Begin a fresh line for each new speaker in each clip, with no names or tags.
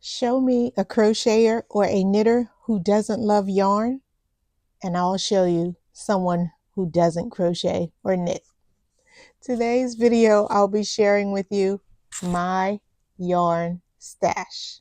Show me a crocheter or a knitter who doesn't love yarn, and I'll show you someone who doesn't crochet or knit. Today's video, I'll be sharing with you my yarn stash.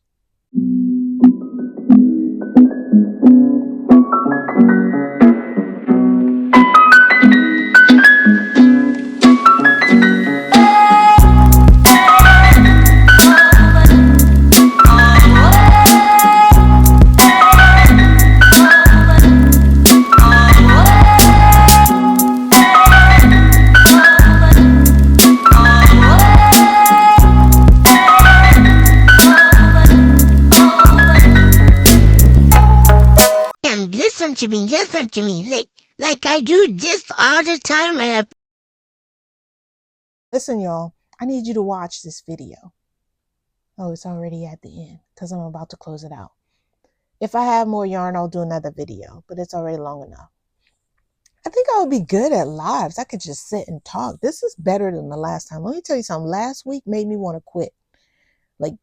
Listen to me, like I do this all the time.
Listen, y'all, I need you to watch this video. Oh, it's already at the end because I'm about to close it out. If I have more yarn, I'll do another video, but it's already long enough. I think I would be good at lives. I could just sit and talk. This is better than the last time. Let me tell you something. Last week made me want to quit. Like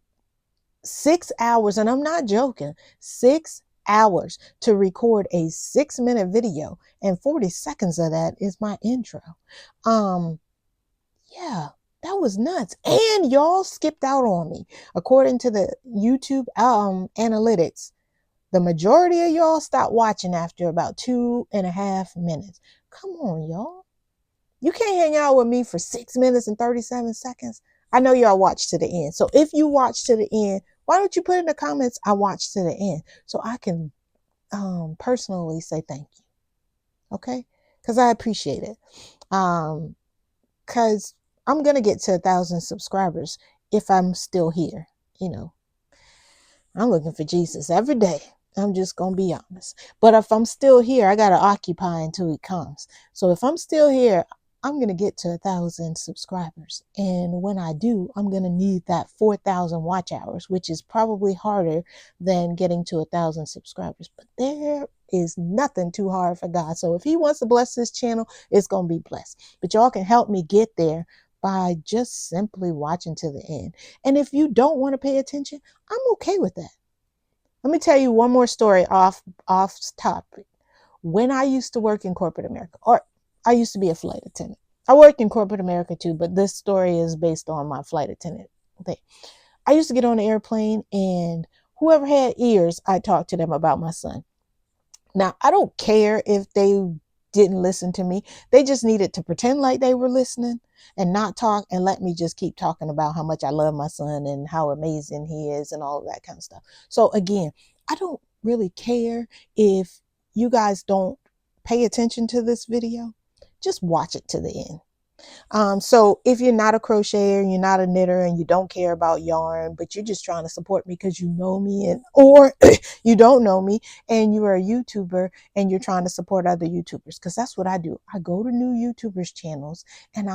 6 hours, and I'm not joking, 6 hours to record a 6-minute video, and 40 seconds of that is my intro. Yeah, that was nuts. And y'all skipped out on me. According to the YouTube analytics, the majority of y'all stopped watching after about 2.5 minutes. Come on, y'all. You can't hang out with me for 6 minutes and 37 seconds. I know y'all watched to the end. So if you watch to the end, why don't you put in the comments, I watched to the end, so I can personally say thank you. Okay? Because I appreciate it. Because I'm going to get to 1,000 subscribers if I'm still here. You know, I'm looking for Jesus every day. I'm just going to be honest. But if I'm still here, I got to occupy until he comes. So if I'm still here, I'm going to get to 1,000 subscribers. And when I do, I'm going to need that 4,000 watch hours, which is probably harder than getting to 1,000 subscribers. But there is nothing too hard for God. So if he wants to bless this channel, it's going to be blessed. But y'all can help me get there by just simply watching to the end. And if you don't want to pay attention, I'm okay with that. Let me tell you one more story off topic. When I used to work in corporate America, or I used to be a flight attendant. I worked in corporate America too, but this story is based on my flight attendant thing. I used to get on the airplane, and whoever had ears, I talked to them about my son. Now, I don't care if they didn't listen to me. They just needed to pretend like they were listening and not talk, and let me just keep talking about how much I love my son and how amazing he is and all of that kind of stuff. So again, I don't really care if you guys don't pay attention to this video. Just watch it to the end. So if you're not a crocheter, you're not a knitter, and you don't care about yarn, but you're just trying to support me because you know me, and or you don't know me and you are a YouTuber and you're trying to support other YouTubers, because that's what I do. I go to new YouTubers channels, and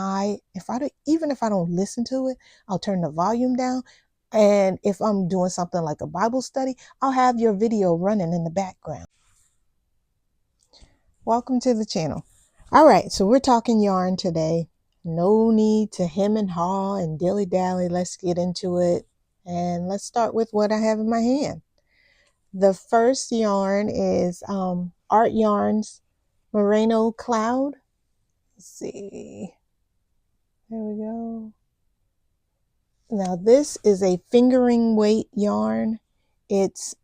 even if I don't listen to it, I'll turn the volume down. And if I'm doing something like a Bible study, I'll have your video running in the background. Welcome to the channel. All right, so we're talking yarn today. No need to hem and haw and dilly-dally. Let's get into it. And let's start with what I have in my hand. The first yarn is Art Yarns Merino Cloud. Let's see. There we go. Now this is a fingering weight yarn. It's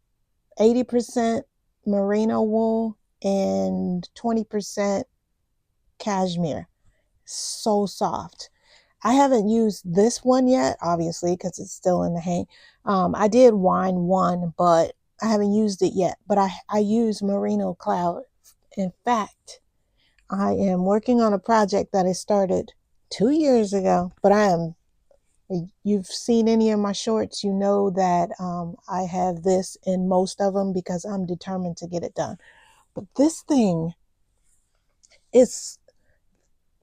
80% merino wool and 20% cashmere. So soft. I haven't used this one yet, obviously, because it's still in the hang. I did Wine one, but I haven't used it yet. But I use Merino Cloud. In fact, I am working on a project that I started 2 years ago. But you've seen any of my shorts, you know that I have this in most of them because I'm determined to get it done. But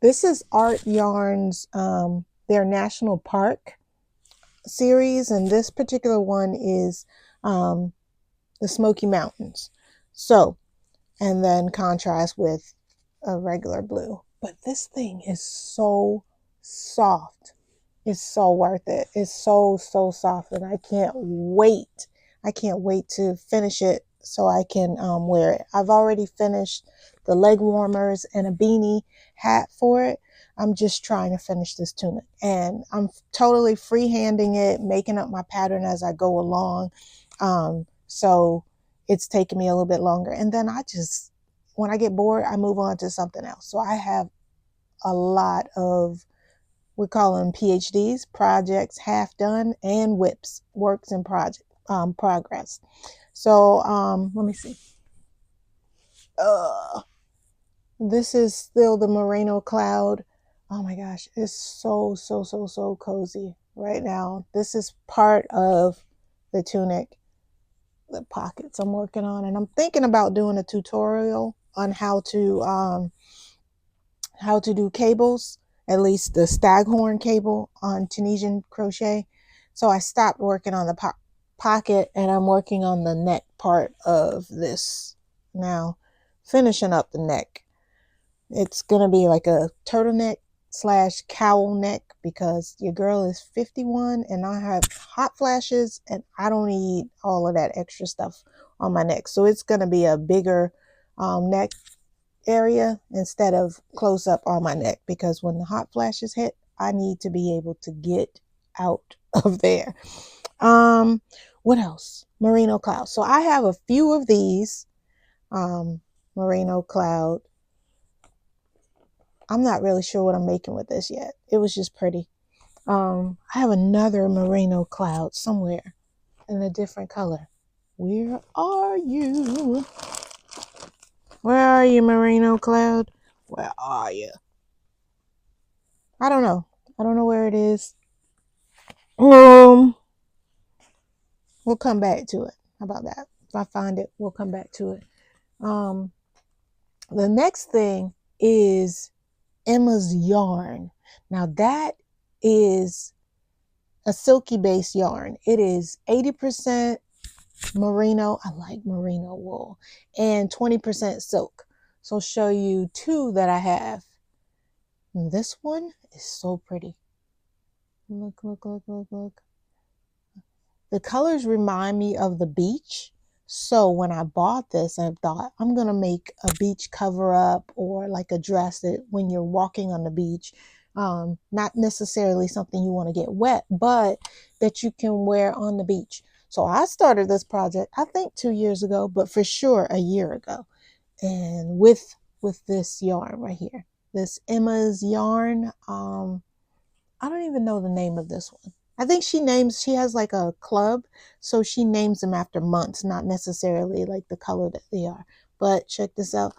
this is Art Yarns, their National Park series, and this particular one is the Smoky Mountains. So, and then contrast with a regular blue. But this thing is so soft. It's so worth it. It's so soft, and I can't wait I can't wait to finish it so I can wear it. I've already finished the leg warmers and a beanie hat for it. I'm just trying to finish this tunic, and I'm totally freehanding it, making up my pattern as I go along. So it's taking me a little bit longer. And then when I get bored, I move on to something else. So I have a lot of, we call them PhDs, projects half done, and WIPs, works in progress. So let me see. This is still the merino cloud. Oh my gosh, it's so cozy right now. This is part of the tunic, the pockets I'm working on, and I'm thinking about doing a tutorial on how to do cables, at least the staghorn cable on Tunisian crochet. So I stopped working on the pocket, and I'm working on the neck part of this now, finishing up the neck. It's gonna be like a turtleneck slash cowl neck because your girl is 51 and I have hot flashes and I don't need all of that extra stuff on my neck. So it's gonna be a bigger neck area instead of close up on my neck, because when the hot flashes hit, I need to be able to get out of there. What else? Merino cloud. So I have a few of these merino cloud. I'm not really sure what I'm making with this yet. It was just pretty. I have another merino cloud somewhere in a different color. Where are you? Where are you, merino cloud? Where are you? I don't know. I don't know where it is. We'll come back to it. How about that? If I find it, we'll come back to it. The next thing is Emma's yarn. Now that is a silky based yarn. It is 80% merino. I like merino wool, and 20% silk. So I'll show you two that I have. And this one is so pretty. Look. The colors remind me of the beach. So when I bought this, I thought I'm going to make a beach cover up or like a dress that when you're walking on the beach, not necessarily something you want to get wet, but that you can wear on the beach. So I started this project, I think 2 years ago, but for sure a year ago. And with this yarn right here, this Emma's yarn, I don't even know the name of this one. I think she has like a club, so she names them after months, not necessarily like the color that they are. But check this out.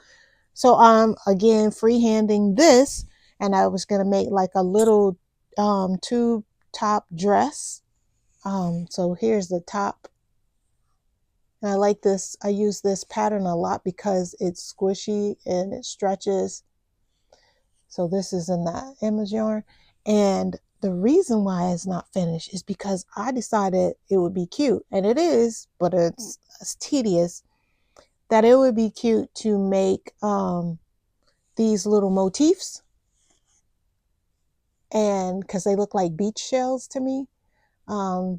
So I'm again freehanding this, and I was gonna make like a little tube top dress. So here's the top. And I like this. I use this pattern a lot because it's squishy and it stretches. So this is in that Emma's yarn. And the reason why it's not finished is because I decided it would be cute. And it is, but it's tedious. That it would be cute to make these little motifs. And because they look like beach shells to me.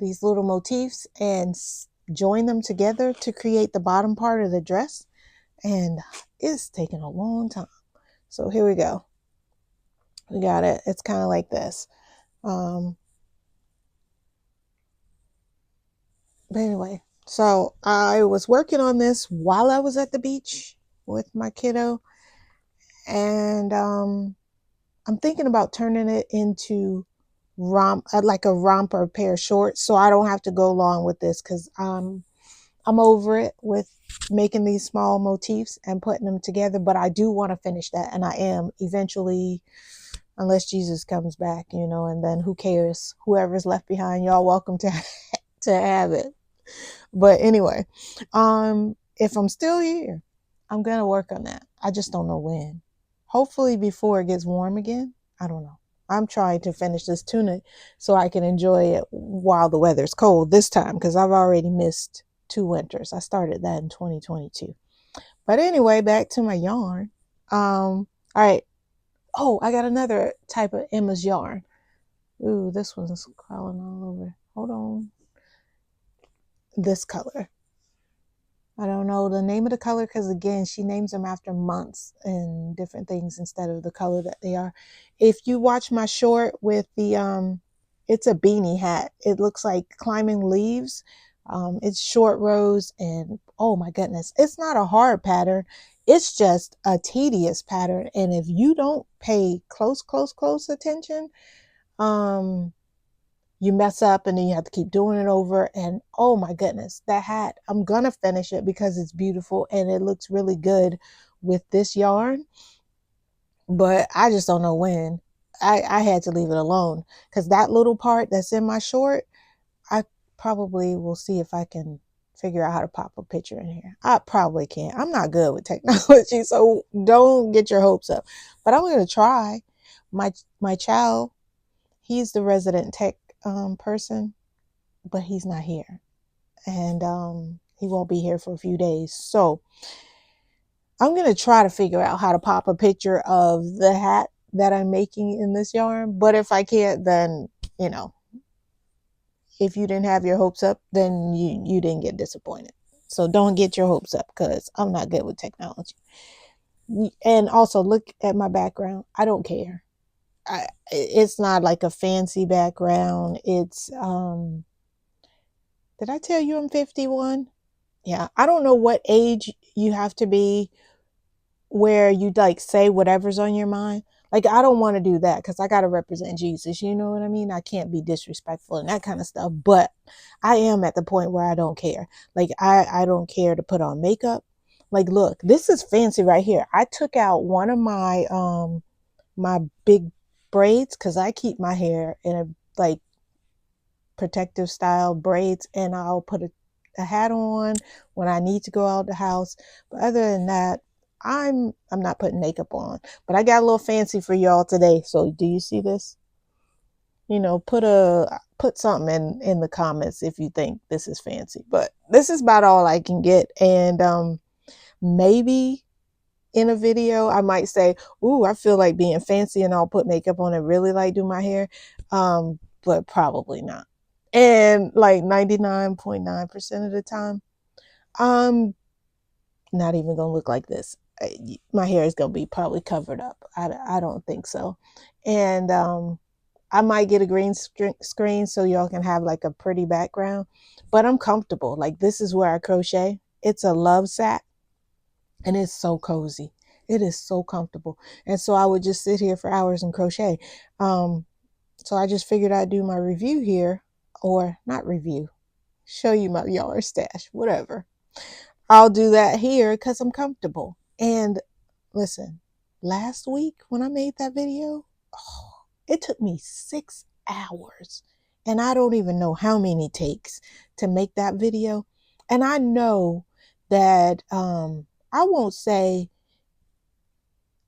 These little motifs, and join them together to create the bottom part of the dress. And it's taken a long time. So here we go. We got it. It's kind of like this. But anyway, so I was working on this while I was at the beach with my kiddo, and I'm thinking about turning it into like a romper pair of shorts, so I don't have to go along with this because I'm over it with making these small motifs and putting them together. But I do want to finish that, and I am eventually, unless Jesus comes back, and then who cares? Whoever's left behind, y'all welcome to have it. But anyway, if I'm still here, I'm gonna work on that. I just don't know when. Hopefully before it gets warm again. I don't know. I'm trying to finish this tunic so I can enjoy it while the weather's cold this time, because I've already missed 2 winters. I started that in 2022. But anyway, back to my yarn. All right. Oh, I got another type of Emma's yarn. Ooh, this one's crawling all over. Hold on. this color. I don't know the name of the color because, again, she names them after months and different things instead of the color that they are. If you watch my short with it's a beanie hat. It looks like climbing leaves. It's short rows, and oh my goodness, it's not a hard pattern. It's just a tedious pattern. And if you don't pay close attention, um, you mess up and then you have to keep doing it over. And oh my goodness, that hat, I'm gonna finish it because it's beautiful and it looks really good with this yarn, but I just don't know when. I had to leave it alone because that little part that's in my short, I probably will see if I can figure out how to pop a picture in here. I probably can't. I'm not good with technology, so don't get your hopes up, but I'm gonna try. My child, he's the resident tech person, but he's not here, and he won't be here for a few days. So I'm gonna try to figure out how to pop a picture of the hat that I'm making in this yarn. But if I can't, then you know, if you didn't have your hopes up, then you didn't get disappointed. So don't get your hopes up because I'm not good with technology. And also look at my background. I don't care. It's not like a fancy background. It's did I tell you I'm 51? Yeah, I don't know what age you have to be where you like say whatever's on your mind. Like I don't want to do that because I got to represent Jesus. You know what I mean? I can't be disrespectful and that kind of stuff. But I am at the point where I don't care. Like I don't care to put on makeup. Like look, this is fancy right here. I took out one of my big braids because I keep my hair in a like protective style braids, and I'll put a hat on when I need to go out the house. But other than that, I'm not putting makeup on. But I got a little fancy for y'all today. So do you see this? You know, put something in the comments if you think this is fancy. But this is about all I can get. And maybe in a video I might say, ooh, I feel like being fancy and I'll put makeup on and really like do my hair. But probably not. And like 99.9% of the time, I'm not even gonna look like this. My hair is gonna be probably covered up. I don't think so. And I might get a green screen so y'all can have like a pretty background, but I'm comfortable. Like this is where I crochet. It's a love sack and it's so cozy. It is so comfortable. And so I would just sit here for hours and crochet. Um, so I just figured I'd do my review here, or not review, show you my yarn stash, whatever. I'll do that here because I'm comfortable. And listen, last week when I made that video, oh, it took me 6 hours. And I don't even know how many takes to make that video. And I know that I won't say,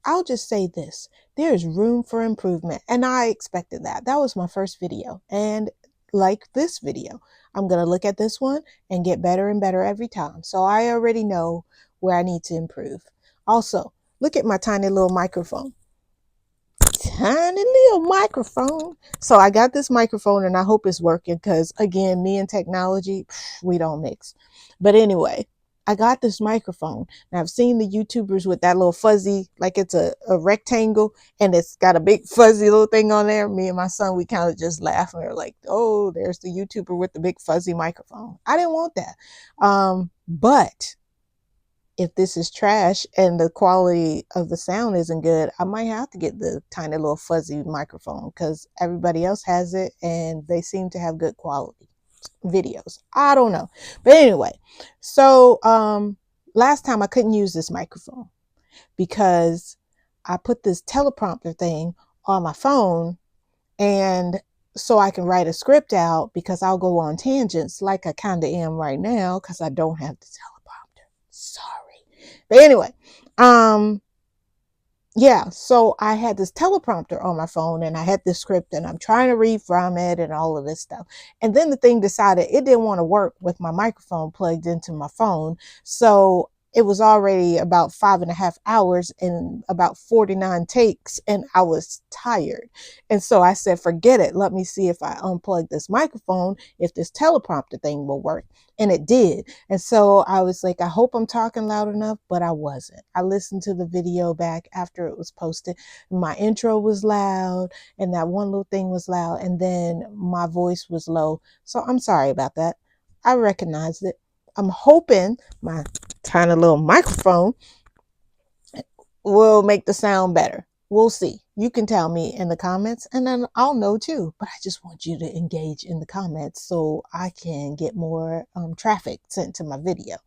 I'll just say this. There's room for improvement. And I expected that. That was my first video. And like this video, I'm going to look at this one and get better and better every time. So I already know where I need to improve. Also, look at my tiny little microphone. Tiny little microphone. So I got this microphone and I hope it's working because, again, me and technology, we don't mix. But anyway, I got this microphone. And I've seen the YouTubers with that little fuzzy, like it's a rectangle and it's got a big fuzzy little thing on there. Me and my son, we kind of just laugh and we're like, oh, there's the YouTuber with the big fuzzy microphone. I didn't want that. But if this is trash and the quality of the sound isn't good, I might have to get the tiny little fuzzy microphone because everybody else has it and they seem to have good quality videos. I don't know. But anyway, so last time I couldn't use this microphone because I put this teleprompter thing on my phone, and so I can write a script out because I'll go on tangents like I kind of am right now because I don't have the teleprompter. Sorry. But anyway, yeah, so I had this teleprompter on my phone and I had this script and I'm trying to read from it and all of this stuff. And then the thing decided it didn't want to work with my microphone plugged into my phone. So it was already about 5.5 hours and about 49 takes, and I was tired. And so I said, forget it. Let me see if I unplug this microphone, if this teleprompter thing will work. And it did. And so I was like, I hope I'm talking loud enough, but I wasn't. I listened to the video back after it was posted. My intro was loud, and that one little thing was loud, and then my voice was low. So I'm sorry about that. I recognized it. I'm hoping my tiny little microphone will make the sound better. We'll see. You can tell me in the comments, and then I'll know too. But I just want you to engage in the comments so I can get more traffic sent to my video.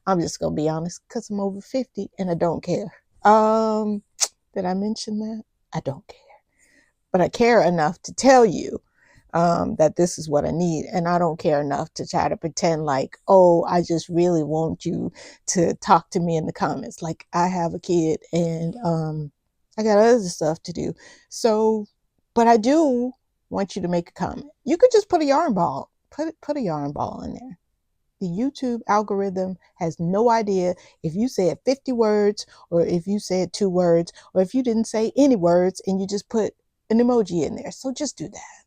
I'm just gonna be honest, because I'm over 50 and I don't care. Did I mention that? I don't care, but I care enough to tell you that this is what I need. And I don't care enough to try to pretend like, oh, I just really want you to talk to me in the comments. Like I have a kid and I got other stuff to do. So, but I do want you to make a comment. You could just put a yarn ball, put a yarn ball in there. The YouTube algorithm has no idea if you said 50 words or if you said 2 words or if you didn't say any words and you just put an emoji in there. So just do that.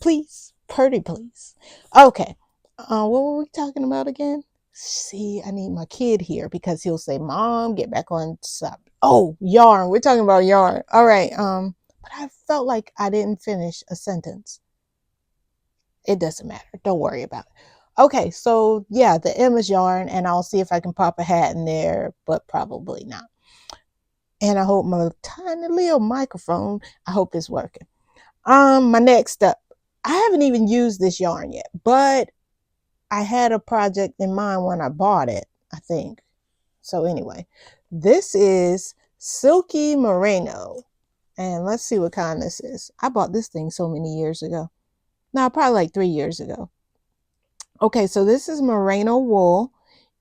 Please. Pretty please. Okay. What were we talking about again? See, I need my kid here because he'll say, Mom, get back on stop. Oh, yarn. We're talking about yarn. All right. But I felt like I didn't finish a sentence. It doesn't matter. Don't worry about it. Okay, so yeah, the M is yarn, and I'll see if I can pop a hat in there, but probably not. And I hope my tiny little microphone, I hope it's working. My next up, I haven't even used this yarn yet, but I had a project in mind when I bought it, I think. So anyway, this is Silky Merino. And let's see what kind this is. I bought this thing so many years ago. No, probably like 3 years ago. Okay, so this is merino wool.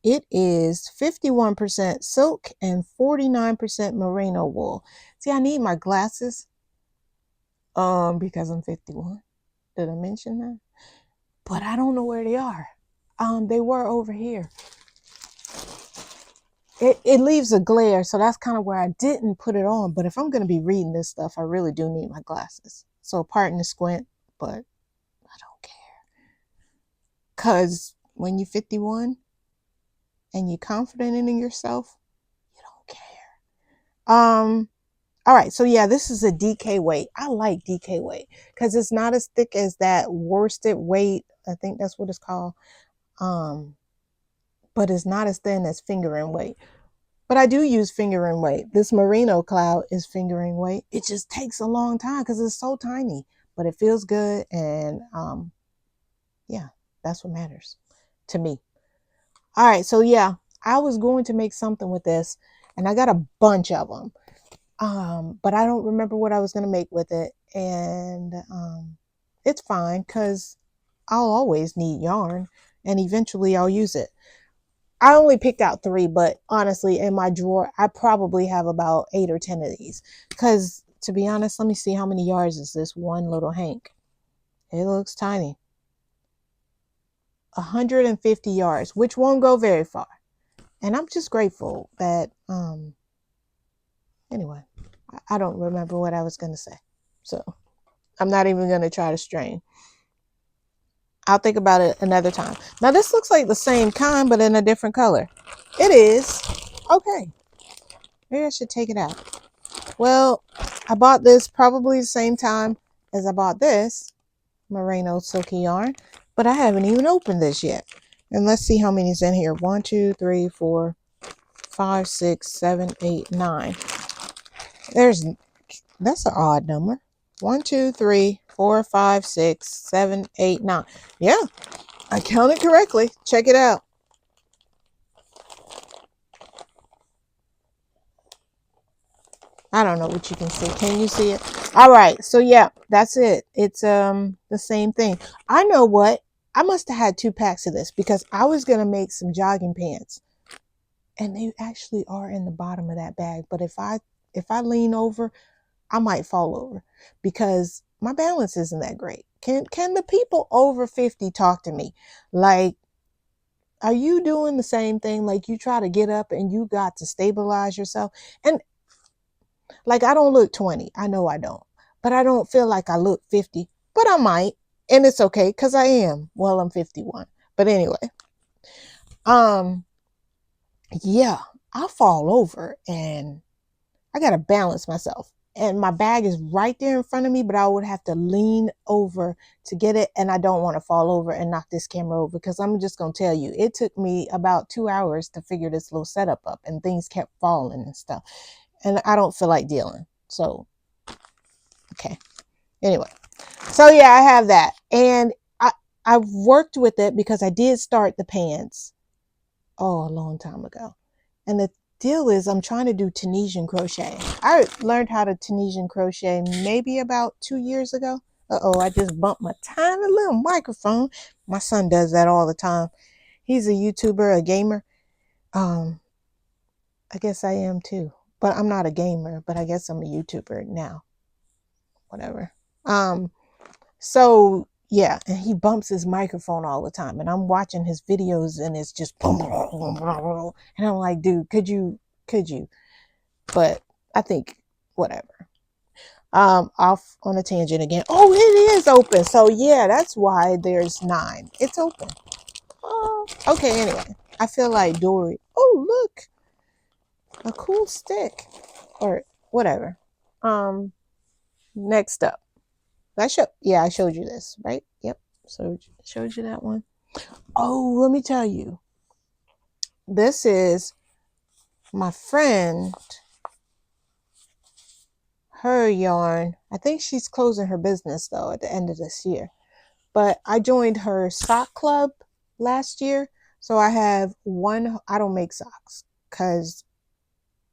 It is 51% silk and 49% merino wool. See, I need my glasses because I'm 51. Did I mention that? But I don't know where they are. They were over here. It leaves a glare, so that's kind of where I didn't put it on. But if I'm going to be reading this stuff, I really do need my glasses. So pardon the squint, but I don't care. Because when you're 51 and you're confident in yourself, you don't care. All right, so yeah, this is a DK weight. I like DK weight because it's not as thick as that worsted weight. I think that's what it's called. But it's not as thin as fingering weight. But I do use fingering weight. This merino cloud is fingering weight. It just takes a long time because it's so tiny, but it feels good. And yeah, that's what matters to me. All right, so yeah, I was going to make something with this, and I got a bunch of them. But I don't remember what I was going to make with it. And it's fine because I'll always need yarn, and eventually I'll use it. I only picked out 3, but honestly, in my drawer, I probably have about 8 or 10 of these. Because to be honest, let me see how many yards is this one little hank. It looks tiny. 150 yards, which won't go very far. And I'm just grateful that, anyway, I don't remember what I was going to say. So I'm not even going to try to strain. I'll think about it another time. Now this looks like the same kind, but in a different color. It is. Okay. Maybe I should take it out. Well, I bought this probably the same time as I bought this merino silky yarn, but I haven't even opened this yet. And let's see how many's in here. 1, 2, 3, 4, 5, 6, 7, 8, 9. That's an odd number. 1, 2, 3, 4, 5, 6, 7, 8, 9. Yeah, I counted correctly. Check it out. I don't know what you can see. Can you see it? All right. So yeah, that's it. It's the same thing. I know what. I must have had 2 packs of this because I was going to make some jogging pants. And they actually are in the bottom of that bag, but if I lean over, I might fall over because my balance isn't that great. Can the people over 50 talk to me? Like, Are you doing the same thing? Like you try to get up and you got to stabilize yourself. And like I don't look 20. I know I don't. But I don't feel like I look 50. But I might. And it's okay because I am. Well, I'm 51. But anyway, um, yeah, I fall over and I gotta balance myself. And my bag is right there in front of me, but I would have to lean over to get it. And I don't want to fall over and knock this camera over because I'm just gonna tell you, it took me about 2 hours to figure this little setup up, and things kept falling and stuff. And I don't feel like dealing. So, okay. Anyway, so yeah, I have that, and I've worked with it because I did start the pants a long time ago, and the deal is I'm trying to do Tunisian crochet. I learned how to Tunisian crochet maybe about 2 years ago. I just bumped my tiny little microphone. My son does that all the time. He's a YouTuber, a gamer. Um, I guess I am too, but I'm not a gamer. But I guess I'm a YouTuber now. Whatever. Um, So yeah, and he bumps his microphone all the time, and I'm watching his videos, and it's just boom, boom, boom, boom, and I'm like, dude, could you? But I think whatever. Off on a tangent again. Oh, it is open. So yeah, that's why there's 9. It's open. Okay. Anyway, I feel like Dory. Oh, look, a cool stick, or whatever. Um, Next up. I showed you this, right? Yep. So showed you that one. Oh, let me tell you. This is my friend, her yarn. I think she's closing her business though at the end of this year. But I joined her sock club last year. So I have one, I don't make socks because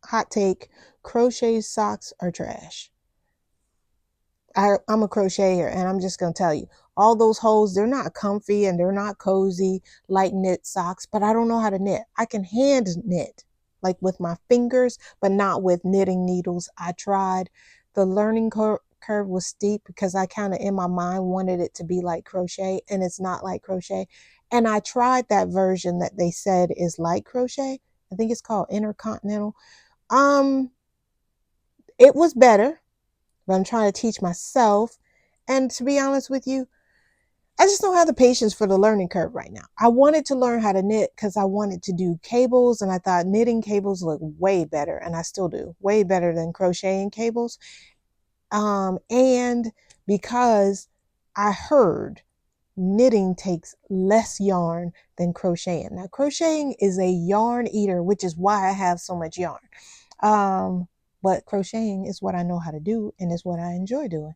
hot take, crochet socks are trash. I'm a crocheter, and I'm just going to tell you, all those holes, they're not comfy and they're not cozy like knit socks, but I don't know how to knit. I can hand knit like with my fingers, but not with knitting needles. I tried. The learning curve was steep because I kind of in my mind wanted it to be like crochet, and it's not like crochet. And I tried that version that they said is like crochet. I think it's called Intercontinental. Um, it was better, but I'm trying to teach myself. And to be honest with you, I just don't have the patience for the learning curve right now. I wanted to learn how to knit because I wanted to do cables, and I thought knitting cables look way better, and I still do, way better than crocheting cables. And because I heard knitting takes less yarn than crocheting. Now, crocheting is a yarn eater, which is why I have so much yarn. But crocheting is what I know how to do, and is what I enjoy doing.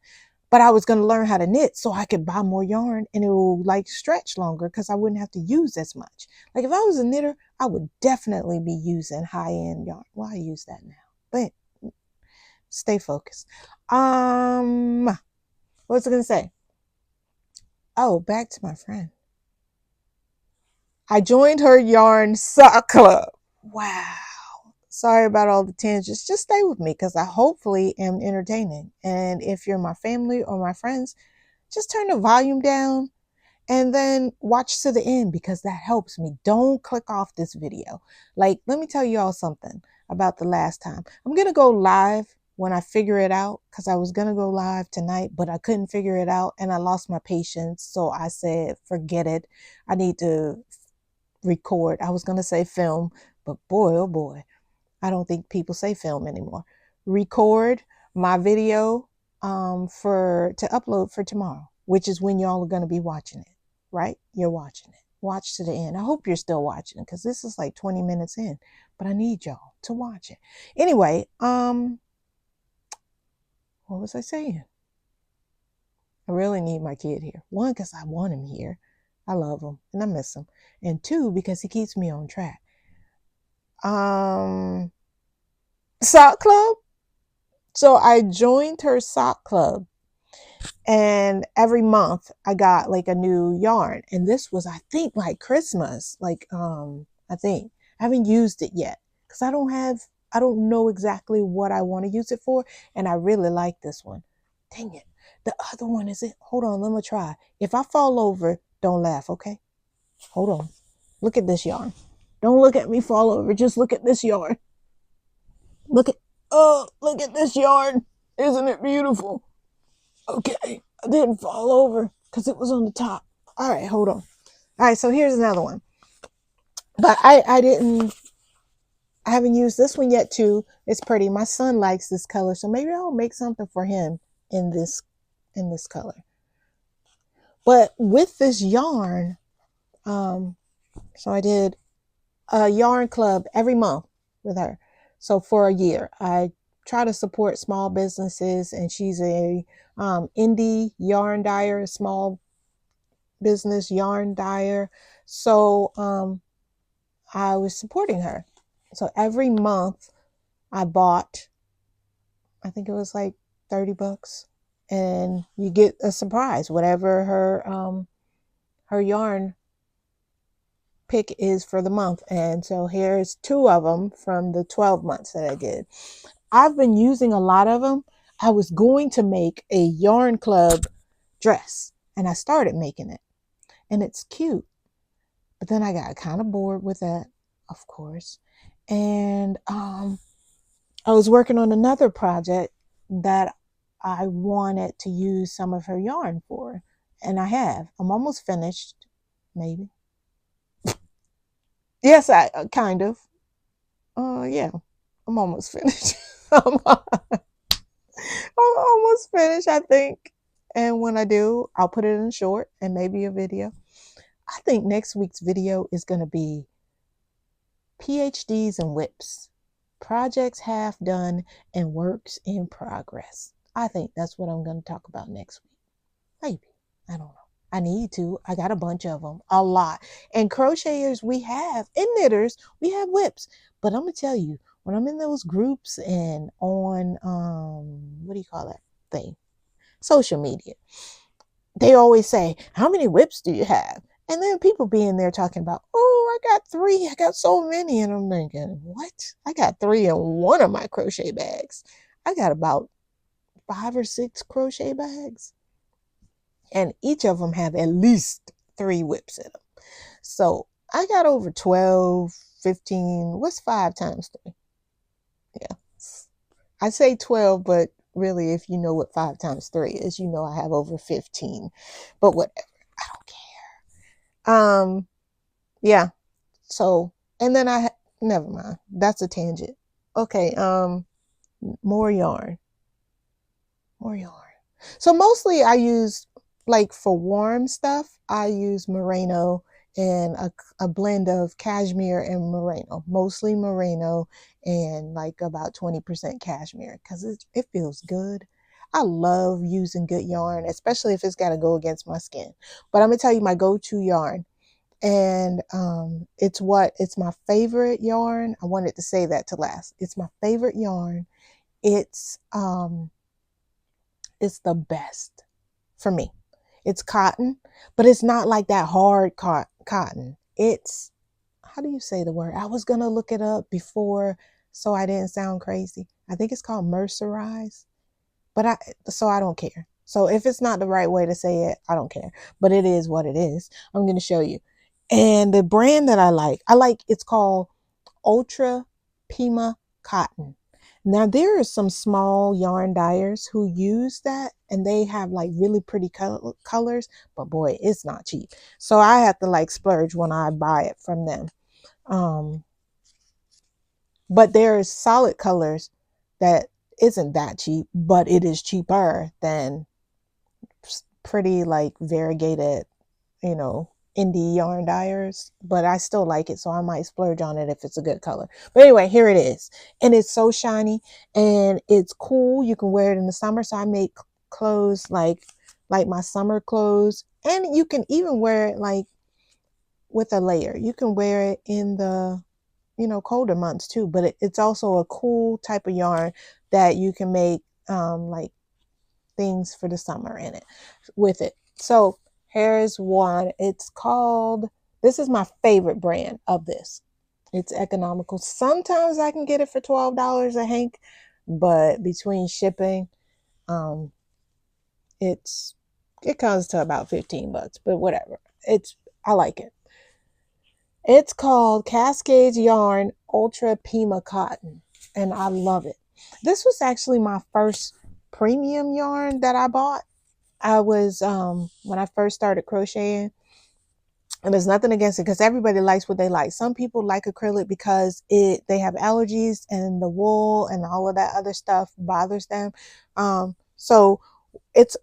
But I was going to learn how to knit so I could buy more yarn, and it will like stretch longer because I wouldn't have to use as much. Like if I was a knitter, I would definitely be using high-end yarn. Well, I use that now, but stay focused. What was I going to say? Oh, back to my friend. I joined her yarn sock club. Wow. Sorry about all the tangents. Just stay with me because I hopefully am entertaining. And if you're my family or my friends, just turn the volume down and then watch to the end because that helps me. Don't click off this video. Like, let me tell you all something about the last time. I'm going to go live when I figure it out because I was going to go live tonight, but I couldn't figure it out and I lost my patience. So I said, forget it. I need to record. I was going to say film, but boy, oh boy, I don't think people say film anymore. Record my video for to upload for tomorrow, which is when y'all are going to be watching it, right? You're watching it. Watch to the end. I hope you're still watching because this is like 20 minutes in, but I need y'all to watch it. Anyway, what was I saying? I really need my kid here. One, because I want him here. I love him and I miss him. And two, because he keeps me on track. Sock club. So I joined her sock club, and every month I got like a new yarn. And this was, I think, like Christmas. Like, I think I haven't used it yet because I don't know exactly what I want to use it for. And I really like this one. Dang it. The other one is it. Hold on, let me try. If I fall over, don't laugh, okay? Hold on. Look at this yarn. Don't look at me fall over. Just look at this yarn. Look at this yarn. Isn't it beautiful? Okay, I didn't fall over because it was on the top. All right, hold on. All right, so here's another one. But I haven't used this one yet too. It's pretty. My son likes this color, so maybe I'll make something for him in this color. But with this yarn, so I did a yarn club every month with her. So for a year, I try to support small businesses, and she's a indie yarn dyer, small business yarn dyer. So I was supporting her. So every month I bought, I think it was like $30, and you get a surprise, whatever her yarn pick is for the month. And so here's 2 of them from the 12 months that I did. I've been using a lot of them. I was going to make a yarn club dress, and I started making it, and it's cute. But then I got kind of bored with that, of course. And I was working on another project that I wanted to use some of her yarn for. And I have. I'm almost finished, maybe. Yes, I kind of. Yeah, I'm almost finished. I'm almost finished, I think. And when I do, I'll put it in short and maybe a video. I think next week's video is going to be PhDs and whips, projects half done and works in progress. I think that's what I'm going to talk about next week. Maybe. I don't know. I need to. I got a bunch of them, a lot. And crocheters we have, and knitters, we have whips. But I'm going to tell you, when I'm in those groups and on, what do you call that thing? Social media, they always say, how many whips do you have? And then people be in there talking about, oh, I got 3. I got so many. And I'm thinking, what? I got 3 in one of my crochet bags. I got about 5 or 6 crochet bags. And each of them have at least 3 whips in them. So I got over 12, 15. What's 5 times 3? Yeah. I say 12, but really, if you know what 5 times 3 is, you know I have over 15. But whatever. I don't care. Yeah. So, and then never mind. That's a tangent. Okay. More yarn. More yarn. So mostly I use, like, for warm stuff, I use merino and a blend of cashmere and merino, mostly merino, and like about 20% cashmere, because it feels good. I love using good yarn, especially if it's got to go against my skin. But I'm gonna tell you my go-to yarn, and it's my favorite yarn. I wanted to say that to last. It's my favorite yarn. It's the best for me. It's cotton, but it's not like that hard cotton. It's, how do you say the word? I was gonna look it up before so I didn't sound crazy. I think it's called mercerized, but I don't care. So if it's not the right way to say it, I don't care. But it is what it is. I'm gonna show you. And the brand that I like it's called Ultra Pima Cotton. Now there are some small yarn dyers who use that, and they have like really pretty colors, but boy, it's not cheap. So I have to like splurge when I buy it from them. Um, but there's solid colors that isn't that cheap, but it is cheaper than pretty like variegated, you know, indie yarn dyers. But I still like it, so I might splurge on it if it's a good color. But anyway, here it is. And it's so shiny and it's cool. You can wear it in the summer. So I make clothes like my summer clothes. And you can even wear it like with a layer. You can wear it in the, colder months too. But it's also a cool type of yarn that you can make like things for the summer in it with it. So here's one. It's called, this is my favorite brand of this. It's economical. Sometimes I can get it for $12 a hank, but between shipping, um, it comes to about $15, but whatever. I like it. It's called Cascades Yarn Ultra Pima Cotton, and I love it. This was actually my first premium yarn that I bought. I was when I first started crocheting, and there's nothing against it because everybody likes what they like. Some people like acrylic because they have allergies and the wool and all of that other stuff bothers them. So it's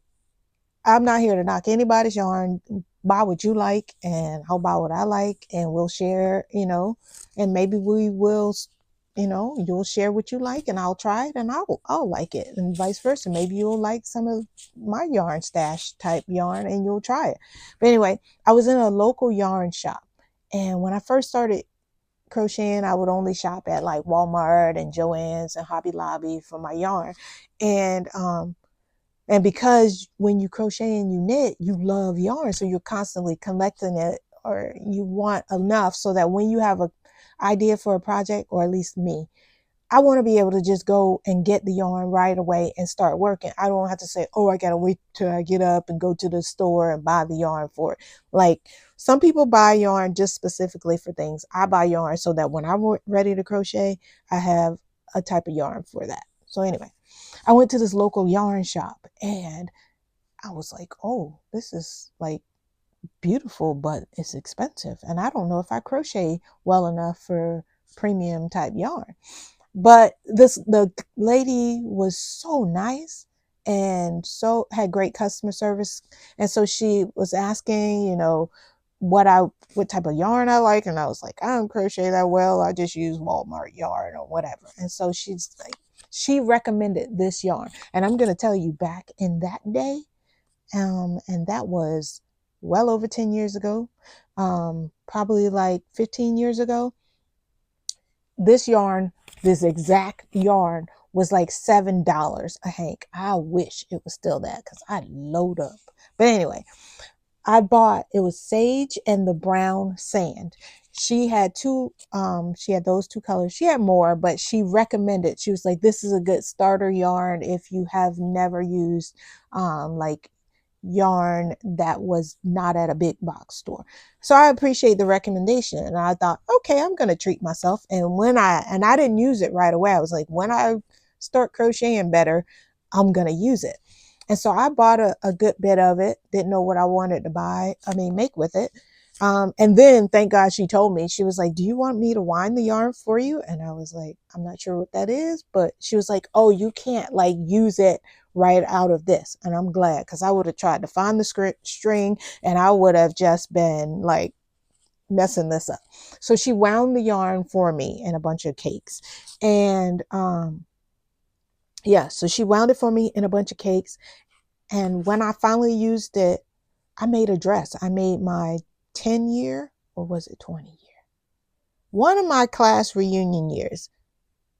I'm not here to knock anybody's yarn. Buy what you like, and I'll buy what I like, and we'll share, and maybe we will, you'll share what you like, and I'll try it, and I'll like it, and vice versa. Maybe you'll like some of my yarn stash type yarn, and you'll try it. But anyway, I was in a local yarn shop, and when I first started crocheting, I would only shop at like Walmart and Joann's and Hobby Lobby for my yarn, and because when you crochet and you knit, you love yarn. So you're constantly collecting it, or you want enough so that when you have a idea for a project, or at least me, I want to be able to just go and get the yarn right away and start working. I don't have to say, oh, I got to wait till I get up and go to the store and buy the yarn for it. Like some people buy yarn just specifically for things. I buy yarn so that when I'm ready to crochet, I have a type of yarn for that. So anyway, I went to this local yarn shop, and I was like, oh, this is like beautiful, but it's expensive. And I don't know if I crochet well enough for premium type yarn. But the lady was so nice and so had great customer service. And so she was asking, what type of yarn I like. And I was like, I don't crochet that well. I just use Walmart yarn or whatever. And so she recommended this yarn. And I'm going to tell you, back in that day, and that was well over 10 years ago, probably like 15 years ago, this yarn, this exact yarn, was like $7 a hank. I wish it was still that because I'd load up. But anyway, it was sage and the brown sand. She had she had those two colors. She had more, but she recommended, she was like, this is a good starter yarn if you have never used like yarn that was not at a big box store. So I appreciate the recommendation, and I thought, okay, I'm going to treat myself. And I didn't use it right away. I was like, when I start crocheting better, I'm going to use it. And so I bought a good bit of it, didn't know what I wanted to make with it. And then thank God she told me. She was like, do you want me to wind the yarn for you? And I was like, I'm not sure what that is, but she was like, oh, you can't like use it right out of this. And I'm glad, because I would have tried to find the string, and I would have just been like messing this up. So she wound the yarn for me in a bunch of cakes. And yeah, so she wound it for me in a bunch of cakes. And when I finally used it, I made a dress. I made my 10-year, or was it 20-year? One of my class reunion years.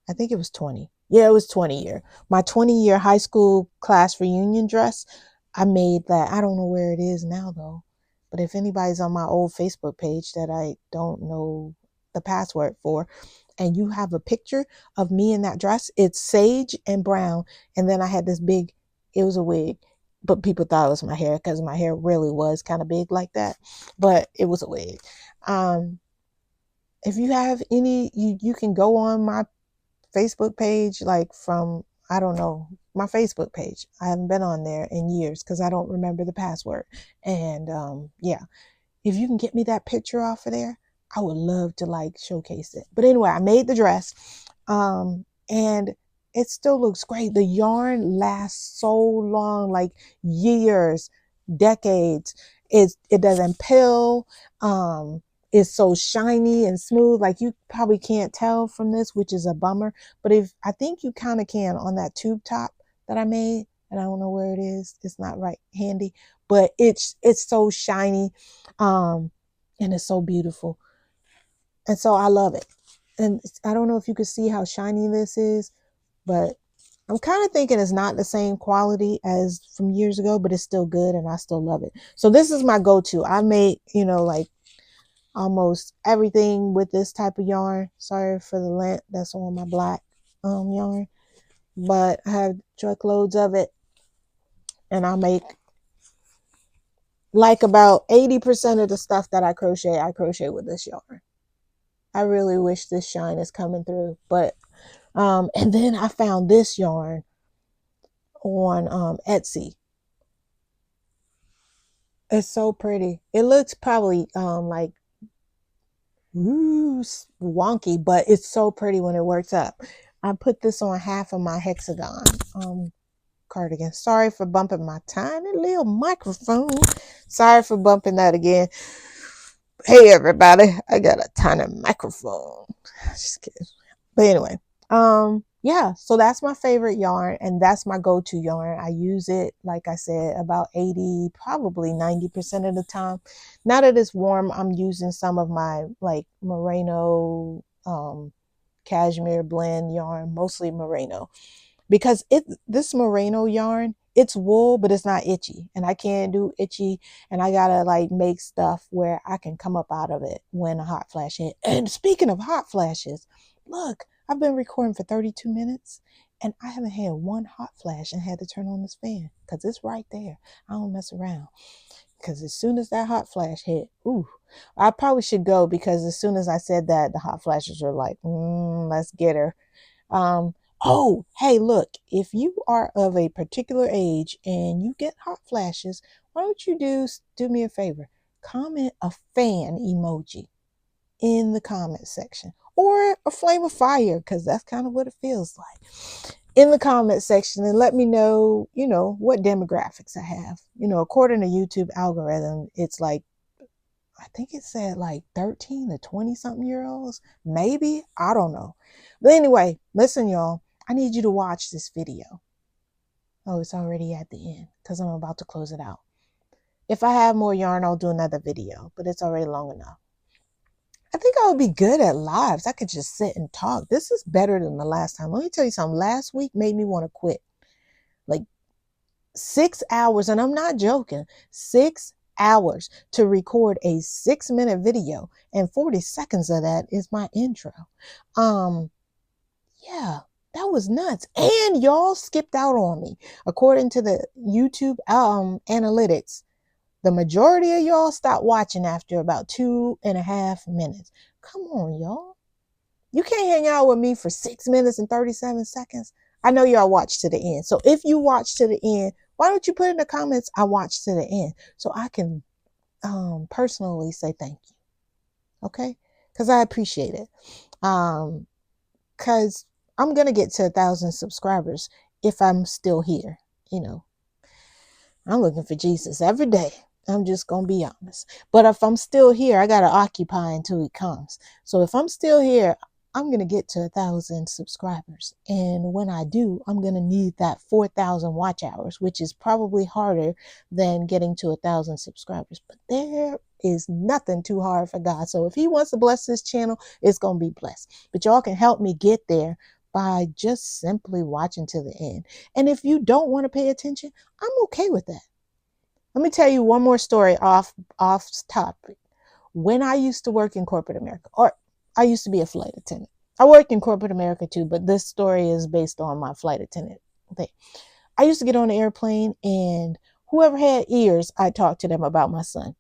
I think it was 20. Yeah, it was 20-year. My 20-year high school class reunion dress. I made that. I don't know where it is now though. But if anybody's on my old Facebook page that I don't know the password for, and you have a picture of me in that dress, it's sage and brown. And then I had this big, it was a wig, but people thought it was my hair because my hair really was kind of big like that. But it was a wig. If you have any, you can go on my Facebook page, like from, I don't know, my Facebook page. I haven't been on there in years because I don't remember the password. And yeah, if you can get me that picture off of there, I would love to like showcase it. But anyway, I made the dress, and it still looks great. The yarn lasts so long, like years, decades. It doesn't pill. It's so shiny and smooth. Like you probably can't tell from this, which is a bummer. But if I think you kind of can on that tube top that I made, and I don't know where it is. It's not right handy, but it's so shiny, and it's so beautiful, and so I love it. And I don't know if you can see how shiny this is, but I'm kind of thinking it's not the same quality as from years ago, but it's still good, and I still love it. So this is my go-to. I make, like almost everything with this type of yarn. Sorry for the lint that's on my black yarn, but I have truckloads of it, and I make like about 80% of the stuff that I crochet with this yarn. I really wish this shine is coming through. But and then I found this yarn on Etsy. It's so pretty. It looks probably like wonky, but it's so pretty when it works up. I put this on half of my hexagon cardigan. Sorry for bumping my tiny little microphone. Sorry for bumping that again. Hey everybody, I got a tiny microphone. Just kidding. But anyway, yeah, so that's my favorite yarn and that's my go-to yarn. I use it, like I said, about 80, probably 90% of the time. Now that it's warm, I'm using some of my like merino cashmere blend yarn, mostly merino, because this merino yarn, it's wool but it's not itchy, and I can't do itchy, and I gotta like make stuff where I can come up out of it when a hot flash hit. And speaking of hot flashes, look, I've been recording for 32 minutes and I haven't had one hot flash and had to turn on this fan because it's right there. I don't mess around, because as soon as that hot flash hit, ooh, I probably should go, because as soon as I said that, the hot flashes were like, let's get her. um, oh, hey, look, if you are of a particular age and you get hot flashes, why don't you do me a favor? Comment a fan emoji in the comment section, or a flame of fire, because that's kind of what it feels like, in the comment section, and let me know, what demographics I have. According to YouTube algorithm, it's like, I think it said like 13 to 20 something year olds, maybe. I don't know. But anyway, listen, y'all, I need you to watch this video. Oh, it's already at the end because I'm about to close it out. If I have more yarn, I'll do another video, but it's already long enough. I think I would be good at lives. I could just sit and talk. This is better than the last time. Let me tell you something. Last week made me want to quit. Like 6 hours, and I'm not joking, 6 hours to record a 6-minute video, and 40 seconds of that is my intro. Yeah, that was nuts. And y'all skipped out on me. According to the YouTube analytics, the majority of y'all stopped watching after about 2.5 minutes. Come on, y'all. You can't hang out with me for 6 minutes and 37 seconds. I know y'all watched to the end. So if you watch to the end, why don't you put in the comments, I watched to the end, so I can personally say thank you. Okay? Because I appreciate it. Because I'm going to get to 1,000 subscribers if I'm still here. I'm looking for Jesus every day. I'm just going to be honest. But if I'm still here, I got to occupy until he comes. So if I'm still here, I'm going to get to 1,000 subscribers. And when I do, I'm going to need that 4,000 watch hours, which is probably harder than getting to 1,000 subscribers. But there is nothing too hard for God. So if he wants to bless this channel, it's going to be blessed. But y'all can help me get there by just simply watching to the end. And if you don't want to pay attention, I'm okay with that. Let me tell you one more story off topic. When I used to work in corporate America, or I used to be a flight attendant. I worked in corporate America too, but this story is based on my flight attendant thing. I used to get on the airplane, and whoever had ears, I talked to them about my son.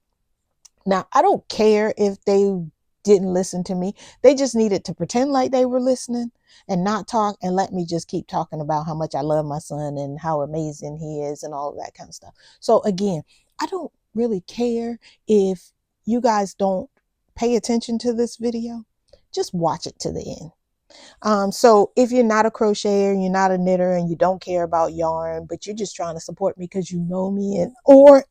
Now, I don't care if they didn't listen to me. They just needed to pretend like they were listening and not talk, and let me just keep talking about how much I love my son and how amazing he is and all of that kind of stuff. So again, I don't really care if you guys don't pay attention to this video. Just watch it to the end. So if you're not a crocheter, you're not a knitter, and you don't care about yarn, but you're just trying to support me because you know me, and or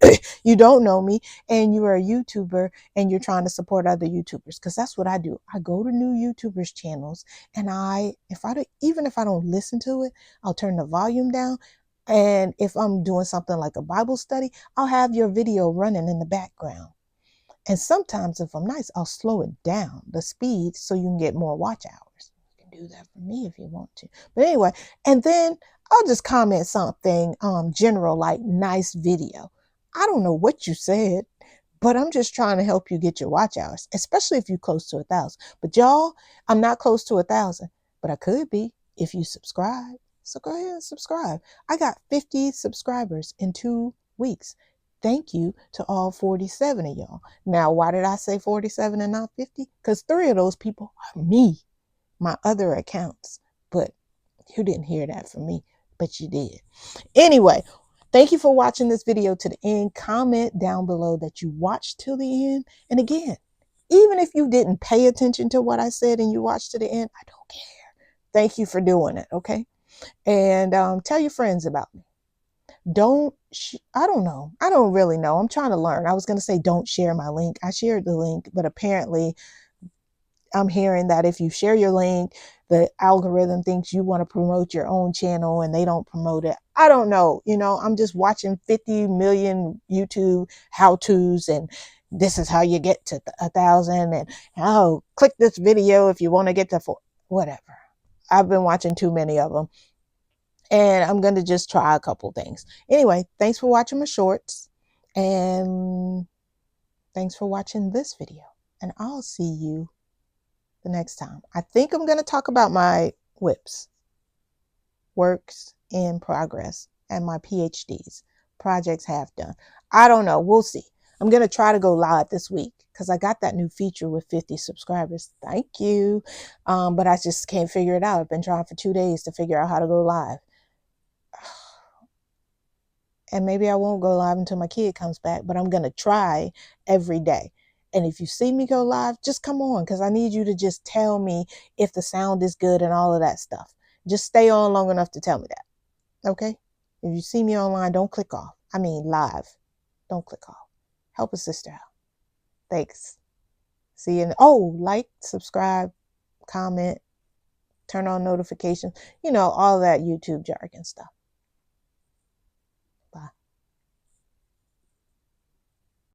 you don't know me and you are a YouTuber and you're trying to support other YouTubers, because that's what I do. I go to new YouTubers channels, and even if I don't listen to it, I'll turn the volume down. And if I'm doing something like a Bible study, I'll have your video running in the background. And sometimes if I'm nice, I'll slow it down, the speed, so you can get more watch hours. You can do that for me if you want to. But anyway, and then I'll just comment something general, like nice video. I don't know what you said, but I'm just trying to help you get your watch hours, especially if you're close to 1,000. But y'all, I'm not close to 1,000, but I could be if you subscribe. So go ahead and subscribe. I got 50 subscribers in 2 weeks. thank you to all 47 of y'all. Now, why did I say 47 and not 50? Because 3 of those people are me, my other accounts. But you didn't hear that from me, but you did. Anyway, thank you for watching this video to the end. Comment down below that you watched till the end. And again, even if you didn't pay attention to what I said and you watched to the end, I don't care. Thank you for doing it, okay? And tell your friends about me. I don't know. I don't really know. I'm trying to learn. I was going to say don't share my link. I shared the link, but apparently I'm hearing that if you share your link, the algorithm thinks you want to promote your own channel and they don't promote it. I don't know. I'm just watching 50 million YouTube how-tos and this is how you get to 1,000 and click this video if you want to get to whatever. I've been watching too many of them and I'm going to just try a couple things. Anyway, thanks for watching my shorts and thanks for watching this video and I'll see you the next time. I think I'm going to talk about my WIPs, works in progress, and my PhDs, projects half done. I don't know. We'll see. I'm going to try to go live this week because I got that new feature with 50 subscribers. Thank you. But I just can't figure it out. I've been trying for 2 days to figure out how to go live. And maybe I won't go live until my kid comes back, but I'm going to try every day. And if you see me go live, just come on because I need you to just tell me if the sound is good and all of that stuff. Just stay on long enough to tell me that. Okay? If you see me online, don't click off. I mean live. Don't click off. Help a sister out. Thanks. See you. Like, subscribe, comment, turn on notifications. All that YouTube jargon stuff.